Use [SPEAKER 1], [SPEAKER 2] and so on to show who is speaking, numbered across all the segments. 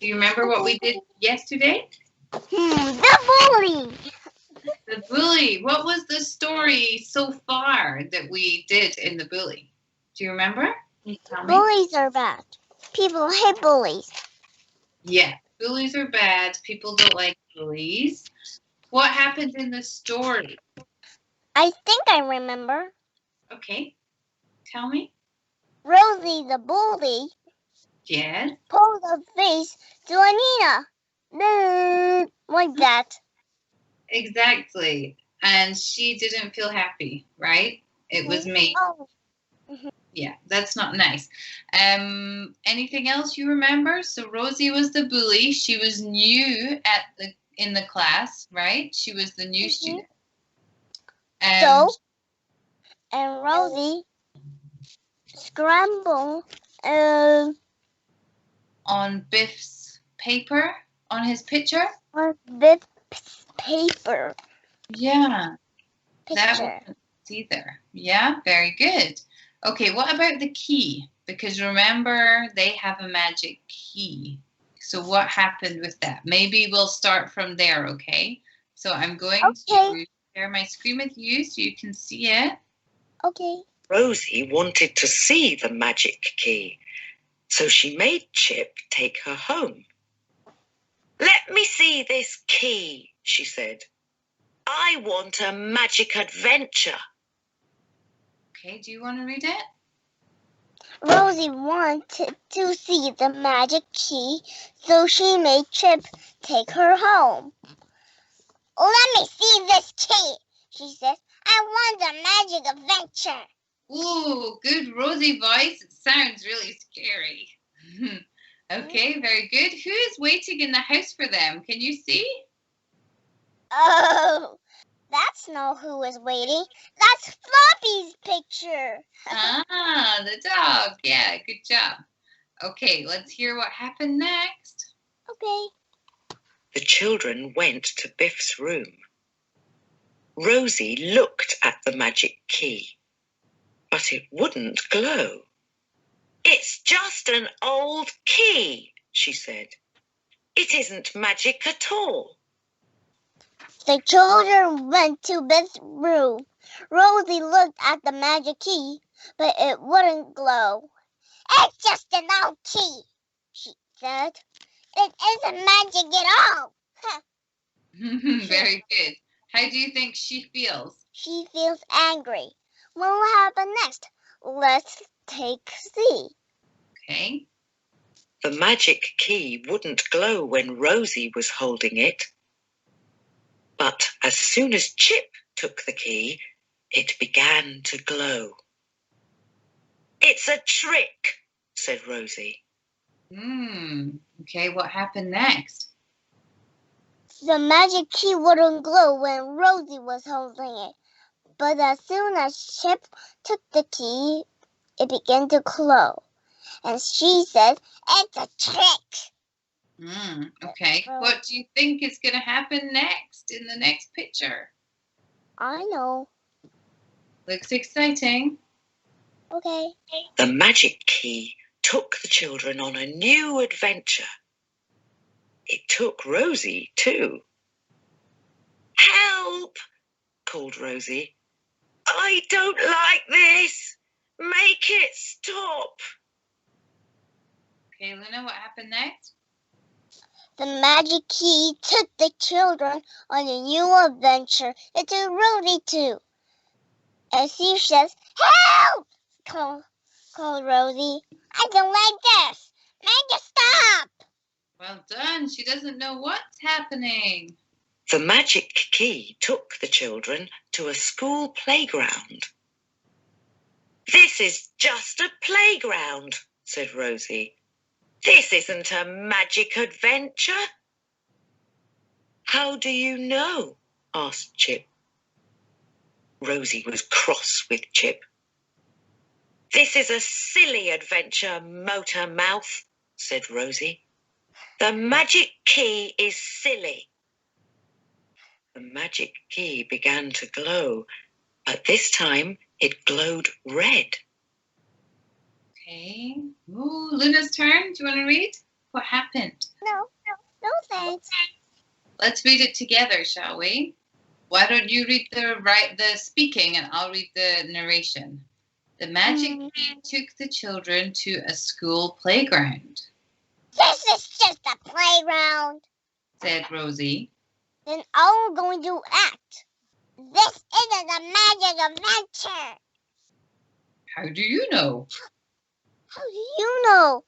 [SPEAKER 1] Do you remember what we did yesterday?
[SPEAKER 2] The bully.
[SPEAKER 1] The bully. What was the story so far that we did in the bully? Do you remember? Can you tell me?
[SPEAKER 2] Bullies are bad. People hate bullies.
[SPEAKER 1] Yeah, bullies are bad. People don't like bullies. What happened in the story?
[SPEAKER 2] I think I remember.
[SPEAKER 1] Okay, tell me.
[SPEAKER 2] Rosie the bully
[SPEAKER 1] Yes.
[SPEAKER 2] pulled a face to Anina. Like that.
[SPEAKER 1] Exactly. And she didn't feel happy, right? It was me.
[SPEAKER 2] Oh.
[SPEAKER 1] Yeah, that's not nice. Anything else you remember? So Rosie was the bully. She was new in the class, right? She was the new student.
[SPEAKER 2] And Rosie scrambled
[SPEAKER 1] on Biff's paper, on his picture.
[SPEAKER 2] On Biff's paper.
[SPEAKER 1] Yeah.
[SPEAKER 2] Picture.
[SPEAKER 1] That wasn't either. Yeah, very good. Okay, what about the key? Because remember, they have a magic key. So what happened with that? Maybe we'll start from there, okay? So I'm going to share my screen with you so you can see it.
[SPEAKER 2] Okay.
[SPEAKER 3] Rosie wanted to see the magic key, so she made Chip take her home. "Let me see this key," she said. "I want a magic adventure."
[SPEAKER 1] Okay, do you want to read it?
[SPEAKER 2] Rosie wanted to see the magic key, so she made Chip take her home. "Let me see this key," she said. "I want a magic adventure."
[SPEAKER 1] Ooh, good Rosie voice. It sounds really scary. Okay, very good. Who is waiting in the house for them? Can you see?
[SPEAKER 2] Oh, that's not who is waiting. That's Floppy's picture.
[SPEAKER 1] The dog. Yeah, good job. Okay, let's hear what happened next.
[SPEAKER 2] Okay.
[SPEAKER 3] The children went to Biff's room. Rosie looked at the magic key, but it wouldn't glow. "It's just an old key," she said. "It isn't magic at all."
[SPEAKER 2] The children went to Biff's room. Rosie looked at the magic key, but it wouldn't glow. "It's just an old key," she said. "It isn't magic at all."
[SPEAKER 1] Very good. How do you think she feels?
[SPEAKER 2] She feels angry. What will happen next? Let's see.
[SPEAKER 1] Okay.
[SPEAKER 3] The magic key wouldn't glow when Rosie was holding it. But as soon as Chip took the key, it began to glow. "It's a trick," said Rosie.
[SPEAKER 1] Okay, what happened next?
[SPEAKER 2] The magic key wouldn't glow when Rosie was holding it. But as soon as Chip took the key, it began to glow. And she said, "It's a trick."
[SPEAKER 1] Okay. What do you think is going to happen next in the next picture?
[SPEAKER 2] I know.
[SPEAKER 1] Looks exciting.
[SPEAKER 2] Okay.
[SPEAKER 3] The magic key took the children on a new adventure. It took Rosie too. "Help!" called Rosie. "I don't like this. Make it stop."
[SPEAKER 1] Okay, Luna, what happened next?
[SPEAKER 2] The magic key took the children on a new adventure. It took Rosie too. And she says, "Help!" called Rosie. "I don't like this. Make it stop."
[SPEAKER 1] Well done. She doesn't know what's happening.
[SPEAKER 3] The magic key took the children to a school playground. "This is just a playground," said Rosie. "This isn't a magic adventure." "How do you know?" asked Chip. Rosie was cross with Chip. "This is a silly adventure, Motor Mouth," said Rosie. "The magic key is silly." The magic key began to glow, but this time it glowed red.
[SPEAKER 1] Okay. Ooh, Luna's turn. Do you want to read? What happened?
[SPEAKER 2] No thanks.
[SPEAKER 1] Let's read it together, shall we? Why don't you read the speaking and I'll read the narration. The magic key took the children to a school playground.
[SPEAKER 2] This is just a playground,
[SPEAKER 1] said Rosie.
[SPEAKER 2] Then all we're going to act. This isn't a magic adventure.
[SPEAKER 1] How do you know?
[SPEAKER 2] How do you know?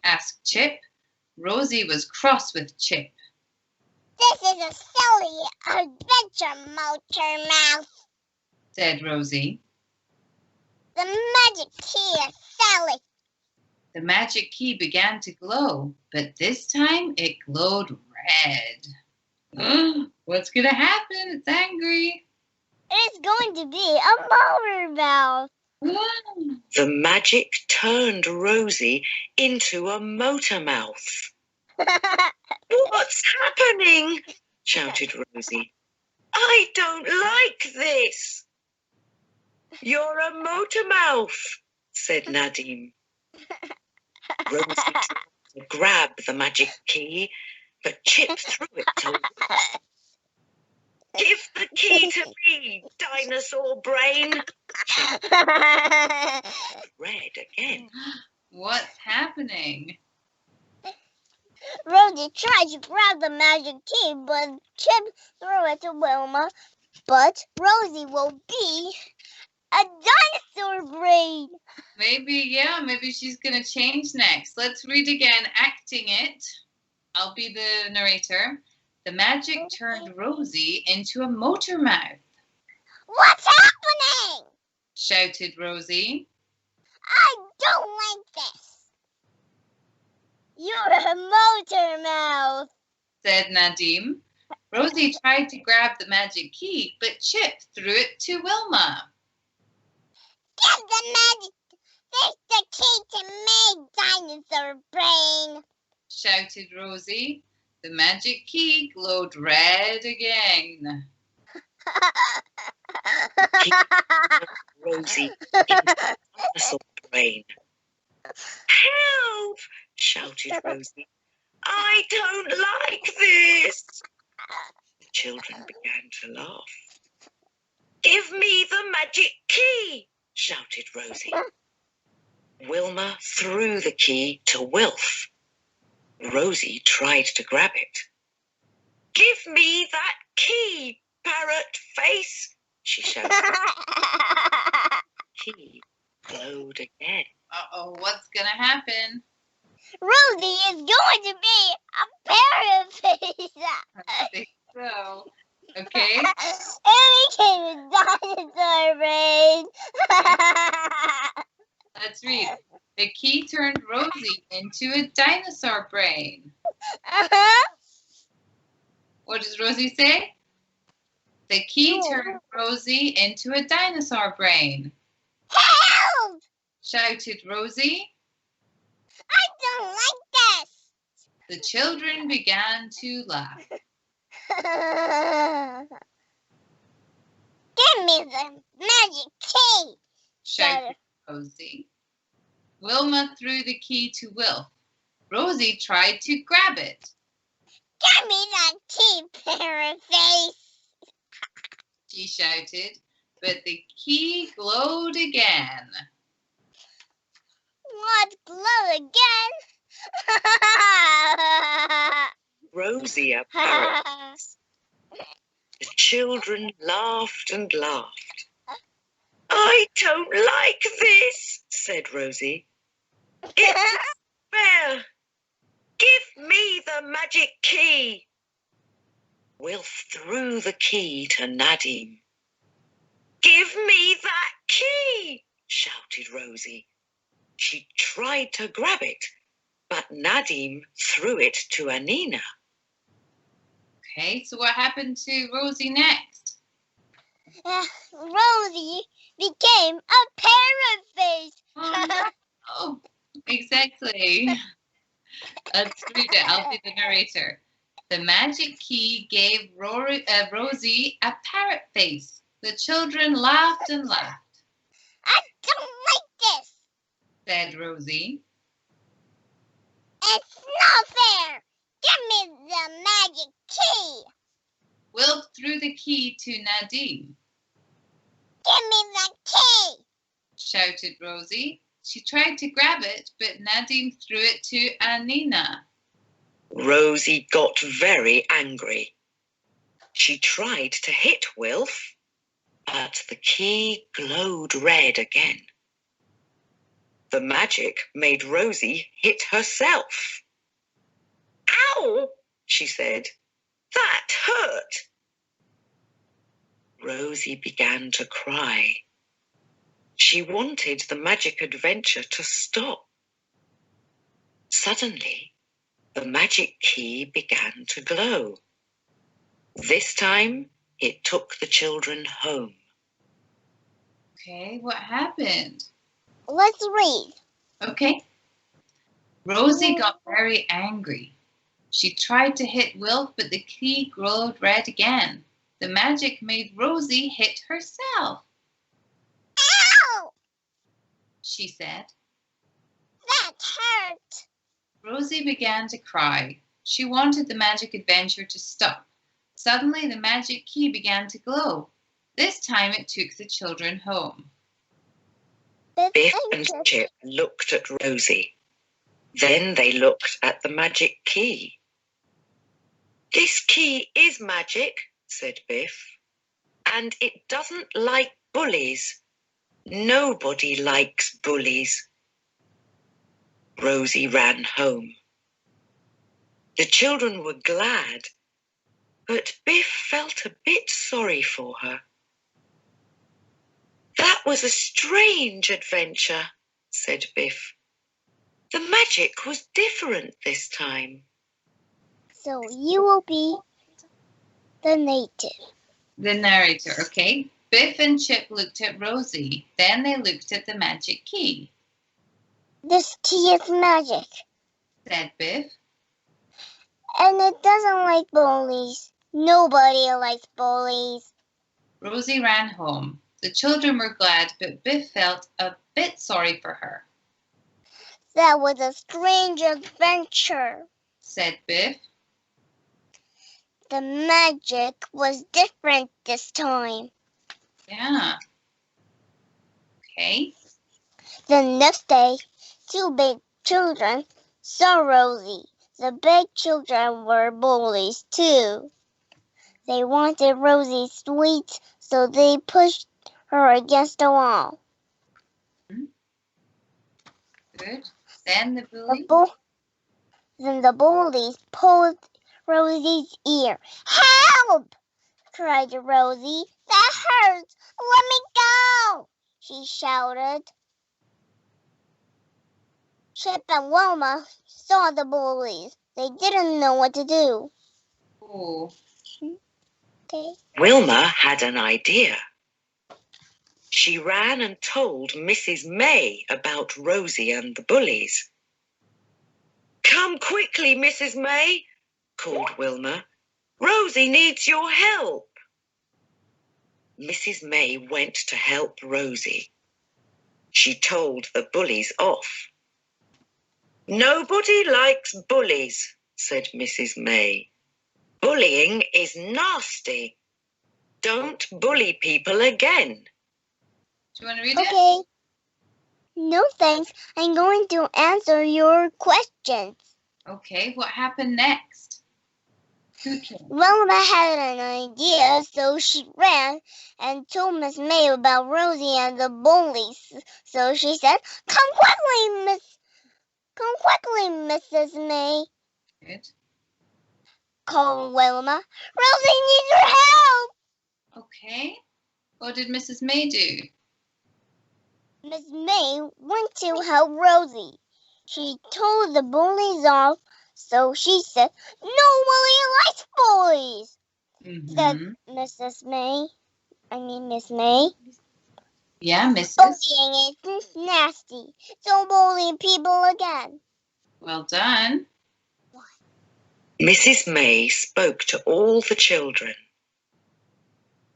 [SPEAKER 1] asked Chip. Rosie was cross with Chip.
[SPEAKER 2] This is a silly adventure, Motor Mouth,
[SPEAKER 1] said Rosie.
[SPEAKER 2] The magic key is silly.
[SPEAKER 1] The magic key began to glow, but this time it glowed red. What's going to happen? It's angry.
[SPEAKER 2] It's going to be a motor mouth.
[SPEAKER 3] The magic turned Rosie into a motor mouth. What's happening? shouted Rosie. I don't like this. You're a motor mouth, said Nadim. Rosie tried to grab the magic key, but Chip threw it to her. Give the key to me, dinosaur brain. Red again.
[SPEAKER 1] What's happening?
[SPEAKER 2] Rosie tried to grab the magic key, but Chip threw it to Wilma. But Rosie will be a dinosaur brain.
[SPEAKER 1] Maybe she's going to change next. Let's read again, acting it. I'll be the narrator. The magic turned Rosie into a motor mouth.
[SPEAKER 2] What's happening?
[SPEAKER 1] shouted Rosie.
[SPEAKER 2] I don't like this. You're a motor mouth,
[SPEAKER 1] said Nadim. Rosie tried to grab the magic key, but Chip threw it to Wilma.
[SPEAKER 2] Give the key to me, dinosaur brain,
[SPEAKER 1] shouted Rosie. The magic key glowed red again.
[SPEAKER 3] Rosie into a dinosaur brain. Help! shouted Rosie. I don't like this. The children began to laugh. Give me the magic key, shouted Rosie. Wilma threw the key to Wilf. Rosie tried to grab it. Give me that key, parrot face, she shouted. Key glowed again.
[SPEAKER 1] Uh-oh, what's going to happen?
[SPEAKER 2] Rosie is going to be a parrot face.
[SPEAKER 1] I think so. Okay.
[SPEAKER 2] It became a dinosaur brain.
[SPEAKER 1] Let's read. The key turned Rosie into a dinosaur brain. What does Rosie say? The key turned Rosie into a dinosaur brain.
[SPEAKER 2] Help!
[SPEAKER 1] shouted Rosie.
[SPEAKER 2] I don't like this.
[SPEAKER 1] The children began to laugh.
[SPEAKER 2] Give me the magic key,
[SPEAKER 1] shouted Rosie. Wilma threw the key to Wilf. Rosie tried to grab it.
[SPEAKER 2] Give me that key, parrot face,
[SPEAKER 1] she shouted, but the key glowed again.
[SPEAKER 2] What glow again?
[SPEAKER 3] Rosie a parrot. The children laughed and laughed. I don't like this, said Rosie. It's fair. Give me the magic key. Wilf threw the key to Nadim. Give me that key, shouted Rosie. She tried to grab it, but Nadim threw it to Anina.
[SPEAKER 1] Okay, so what happened to Rosie next?
[SPEAKER 2] Rosie became a parrot face.
[SPEAKER 1] Oh, exactly. Let's read it. I'll be the narrator. The magic key gave Rosie a parrot face. The children laughed and laughed.
[SPEAKER 2] I don't like this,
[SPEAKER 1] said Rosie.
[SPEAKER 2] It's not fair. key.
[SPEAKER 1] Wilf threw the key to Nadine.
[SPEAKER 2] Give me the key.
[SPEAKER 1] Shouted Rosie. She tried to grab it, but Nadine threw it to Anina.
[SPEAKER 3] Rosie got very angry. She tried to hit Wilf, but the key glowed red again. The magic made Rosie hit herself. Ow, she said. That hurt. Rosie began to cry. She wanted the magic adventure to stop. Suddenly, the magic key began to glow. This time, it took the children home.
[SPEAKER 1] Okay, what happened?
[SPEAKER 2] Let's read.
[SPEAKER 1] Okay. Rosie got very angry. She tried to hit Wilf, but the key glowed red again. The magic made Rosie hit herself.
[SPEAKER 2] Ow!
[SPEAKER 1] She said.
[SPEAKER 2] That hurt.
[SPEAKER 1] Rosie began to cry. She wanted the magic adventure to stop. Suddenly, the magic key began to glow. This time, it took the children home.
[SPEAKER 3] Biff and Chip looked at Rosie. Then they looked at the magic key. This key is magic, said Biff. And it doesn't like bullies. Nobody likes bullies. Rosie ran home. The children were glad, but Biff felt a bit sorry for her. That was a strange adventure, said Biff. The magic was different this time.
[SPEAKER 2] So you will be the native.
[SPEAKER 1] The narrator, okay. Biff and Chip looked at Rosie. Then they looked at the magic key.
[SPEAKER 2] This key is magic.
[SPEAKER 1] Said Biff.
[SPEAKER 2] And it doesn't like bullies. Nobody likes bullies.
[SPEAKER 1] Rosie ran home. The children were glad, but Biff felt a bit sorry for her.
[SPEAKER 2] That was a strange adventure,
[SPEAKER 1] said Biff.
[SPEAKER 2] The magic was different this time.
[SPEAKER 1] Yeah. Okay.
[SPEAKER 2] The next day, two big children saw Rosie. The big children were bullies too. They wanted Rosie's sweets, so they pushed her against the wall.
[SPEAKER 1] Good. Then the bully.
[SPEAKER 2] Then the bullies pulled Rosie's ear. Help! Cried Rosie. That hurts! Let me go! She shouted. Chip and Wilma saw the bullies. They didn't know what to do.
[SPEAKER 1] Oh.
[SPEAKER 2] Okay.
[SPEAKER 3] Wilma had an idea. She ran and told Mrs. May about Rosie and the bullies. Come quickly, Mrs. May, called Wilma. Rosie needs your help. Mrs. May went to help Rosie. She told the bullies off. Nobody likes bullies, said Mrs. May. Bullying is nasty. Don't bully people again.
[SPEAKER 1] Do you want to read
[SPEAKER 2] Okay.
[SPEAKER 1] it?
[SPEAKER 2] No thanks. I'm going to answer your questions.
[SPEAKER 1] Okay, what happened next? Who came?
[SPEAKER 2] Wilma had an idea, so she ran and told Miss May about Rosie and the bullies. So she said, Come quickly, Mrs. May,
[SPEAKER 1] Good.
[SPEAKER 2] called Wilma. Rosie needs your help.
[SPEAKER 1] Okay. What did Mrs. May do?
[SPEAKER 2] Miss May went to help Rosie. She told the bullies off, so she said, Nobody likes bullies, said Mrs. May. Miss May.
[SPEAKER 1] Yeah, Mrs.
[SPEAKER 2] Bullying is nasty. Don't bully people again.
[SPEAKER 1] Well done.
[SPEAKER 3] Mrs. May spoke to all the children.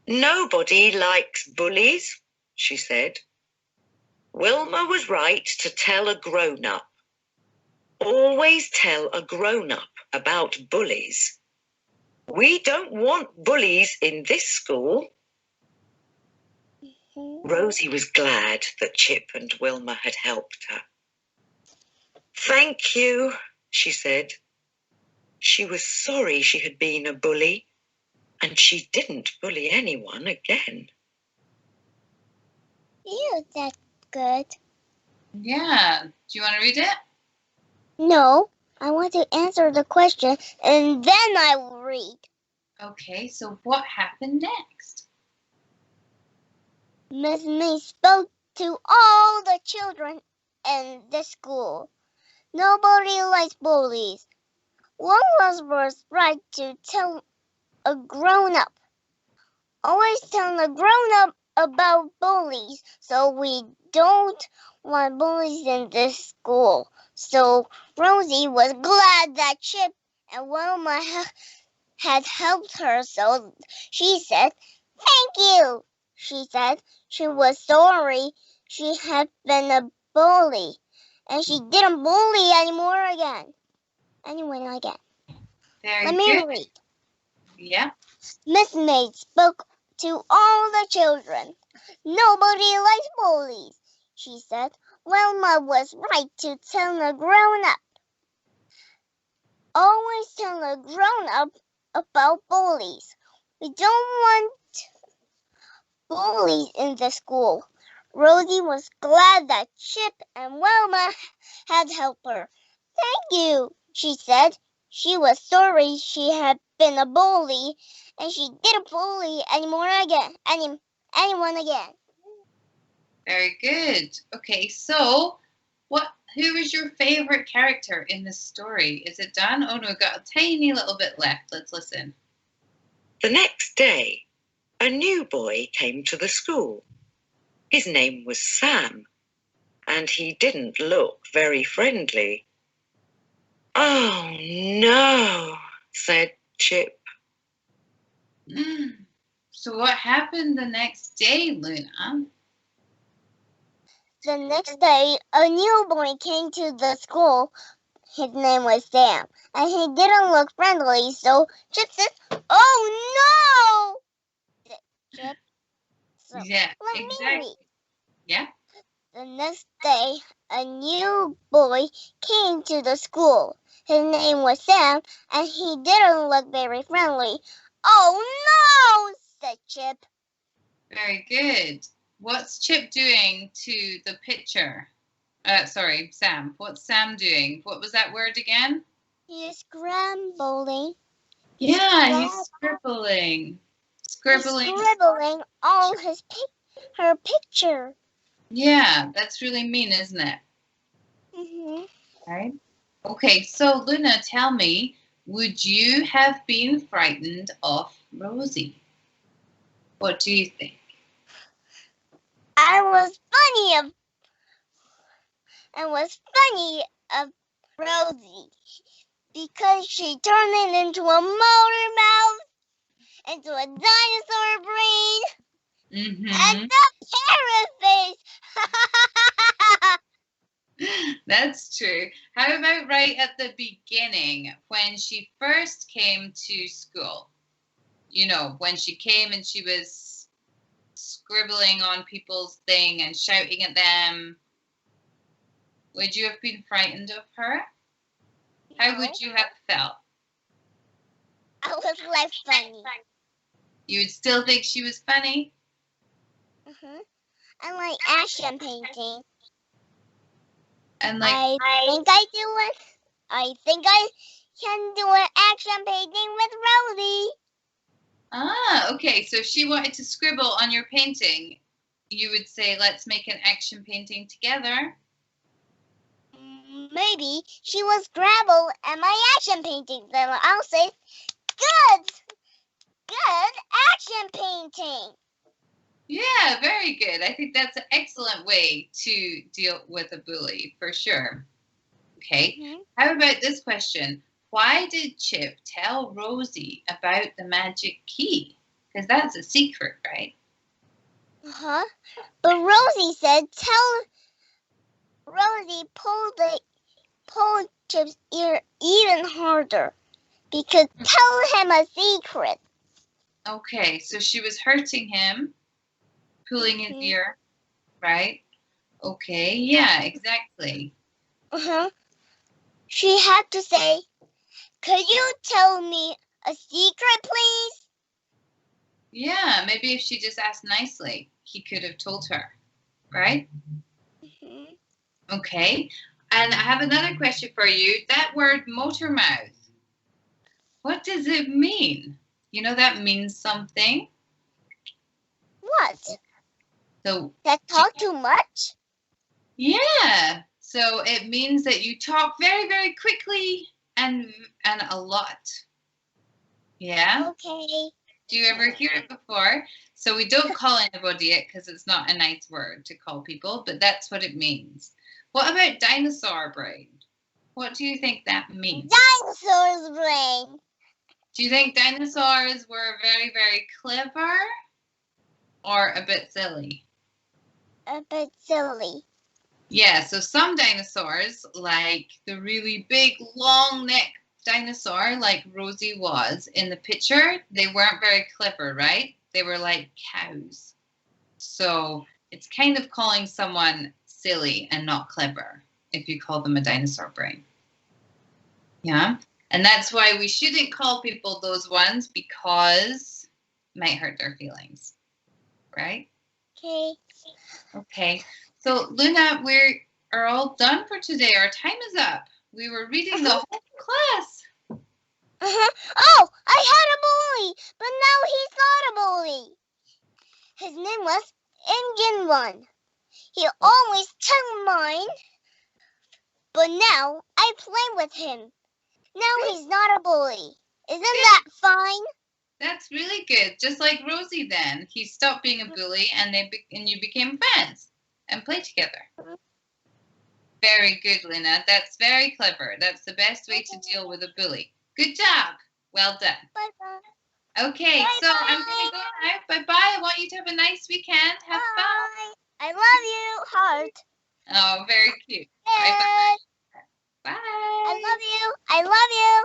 [SPEAKER 3] Nobody likes bullies, she said. Wilma was right to tell a grown-up. Always tell a grown-up about bullies. We don't want bullies in this school. Rosie was glad that Chip and Wilma had helped her. Thank you, she said. She was sorry she had been a bully, and she didn't bully anyone again.
[SPEAKER 2] Ew, that's good.
[SPEAKER 1] Yeah. Do you want to read it?
[SPEAKER 2] No, I want to answer the question and then I will read.
[SPEAKER 1] Okay, so what happened next?
[SPEAKER 2] Miss May spoke to all the children in the school. Nobody likes bullies. One was right to tell a grown-up. Always tell a grown-up about bullies, so we don't want bullies in this school. So Rosie was glad that Chip and Wilma had helped her, so she said, "Thank you," she said. She was sorry she had been a bully, and she didn't bully anyone again.
[SPEAKER 1] Very
[SPEAKER 2] Let me
[SPEAKER 1] good.
[SPEAKER 2] read.
[SPEAKER 1] Yeah.
[SPEAKER 2] Miss May spoke to all the children. Nobody likes bullies, she said. Wilma was right to tell a grown-up. Always tell a grown-up about bullies. We don't want bullies in the school. Rosie was glad that Chip and Wilma had helped her. "Thank you," she said. She was sorry she had been a bully, and she didn't bully anyone again.
[SPEAKER 1] Very good. Okay, so who was your favorite character in this story? Is it done? Oh no, we've got a tiny little bit left. Let's listen.
[SPEAKER 3] The next day, a new boy came to the school. His name was Sam, and he didn't look very friendly. "Oh, no," said Chip.
[SPEAKER 1] So what happened the next day, Luna?
[SPEAKER 2] The next day, a new boy came to the school. His name was Sam, and he didn't look friendly, so Chip said, "Oh, no!" Chip. So,
[SPEAKER 1] Yeah,
[SPEAKER 2] let
[SPEAKER 1] exactly.
[SPEAKER 2] me read.
[SPEAKER 1] Yeah.
[SPEAKER 2] The next day, a new boy came to the school. His name was Sam, and he didn't look very friendly. "Oh, no!" said Chip.
[SPEAKER 1] Very good. What's Chip doing to the picture? Sorry, Sam. What's Sam doing? What was that word again?
[SPEAKER 2] He is scrambling.
[SPEAKER 1] Yeah, he's scribbling. Scribbling.
[SPEAKER 2] He's scribbling on her picture.
[SPEAKER 1] Yeah, that's really mean, isn't it?
[SPEAKER 2] Mm-hmm.
[SPEAKER 1] Right. Okay, so Luna, tell me, would you have been frightened of Rosie? What do you think?
[SPEAKER 2] I was funny of Rosie because she turned it into a motor mouth, into a dinosaur brain, and a parrot face.
[SPEAKER 1] That's true. How about right at the beginning when she first came to school? You know, when she came and she was scribbling on people's thing and shouting at them. Would you have been frightened of her? How would you have felt?
[SPEAKER 2] I was like funny.
[SPEAKER 1] You would still think she was funny?
[SPEAKER 2] I like action painting.
[SPEAKER 1] And like,
[SPEAKER 2] I think I do it. I think I can do an action painting with Rosie.
[SPEAKER 1] Ah, okay. So if she wanted to scribble on your painting, you would say, let's make an action painting together.
[SPEAKER 2] Maybe she will scrabble at my action painting. Then I'll say, good action painting.
[SPEAKER 1] Yeah, very good. I think that's an excellent way to deal with a bully, for sure. Okay. How about this question? Why did Chip tell Rosie about the magic key? Because that's a secret, right?
[SPEAKER 2] But Rosie said, Rosie pulled Chip's ear even harder. Because tell him a secret.
[SPEAKER 1] Okay, so she was hurting him, pulling his ear, right? Okay, yeah, exactly.
[SPEAKER 2] She had to say, could you tell me a secret, please?
[SPEAKER 1] Yeah, maybe if she just asked nicely, he could have told her, right? Okay, and I have another question for you. That word motor mouth, what does it mean? You know that means something?
[SPEAKER 2] What?
[SPEAKER 1] So
[SPEAKER 2] That talk too much?
[SPEAKER 1] yeah, so it means that you talk very, very quickly and a lot. Yeah?
[SPEAKER 2] Okay.
[SPEAKER 1] Do you ever hear it before? So we don't call anybody it because it's not a nice word to call people, but that's what it means. What about dinosaur brain? What do you think that means?
[SPEAKER 2] Dinosaur's brain.
[SPEAKER 1] Do you think dinosaurs were very, very clever or a bit silly?
[SPEAKER 2] A bit silly.
[SPEAKER 1] Yeah, so some dinosaurs, like the really big, long neck dinosaur, like Rosie was in the picture, they weren't very clever, right? They were like cows. So it's kind of calling someone silly and not clever if you call them a dinosaur brain. Yeah, and that's why we shouldn't call people those ones because it might hurt their feelings, right?
[SPEAKER 2] Okay.
[SPEAKER 1] Okay, so Luna, we are all done for today. Our time is up. We were reading the whole class.
[SPEAKER 2] Oh, I had a bully, but now he's not a bully. His name was Engine One. He always took mine, but now I play with him. Now he's not a bully. Isn't that fine?
[SPEAKER 1] That's really good. Just like Rosie then. He stopped being a bully and you became friends and played together. Very good, Luna. That's very clever. That's the best way to deal with a bully. Good job. Well done.
[SPEAKER 2] Bye-bye.
[SPEAKER 1] Okay,
[SPEAKER 2] Bye-bye.
[SPEAKER 1] so I'm going to go now. Bye-bye. I want you to have a nice weekend. Have fun.
[SPEAKER 2] I love you, heart.
[SPEAKER 1] Oh, very cute.
[SPEAKER 2] Yes.
[SPEAKER 1] Bye-bye. Bye.
[SPEAKER 2] I love you. I love you.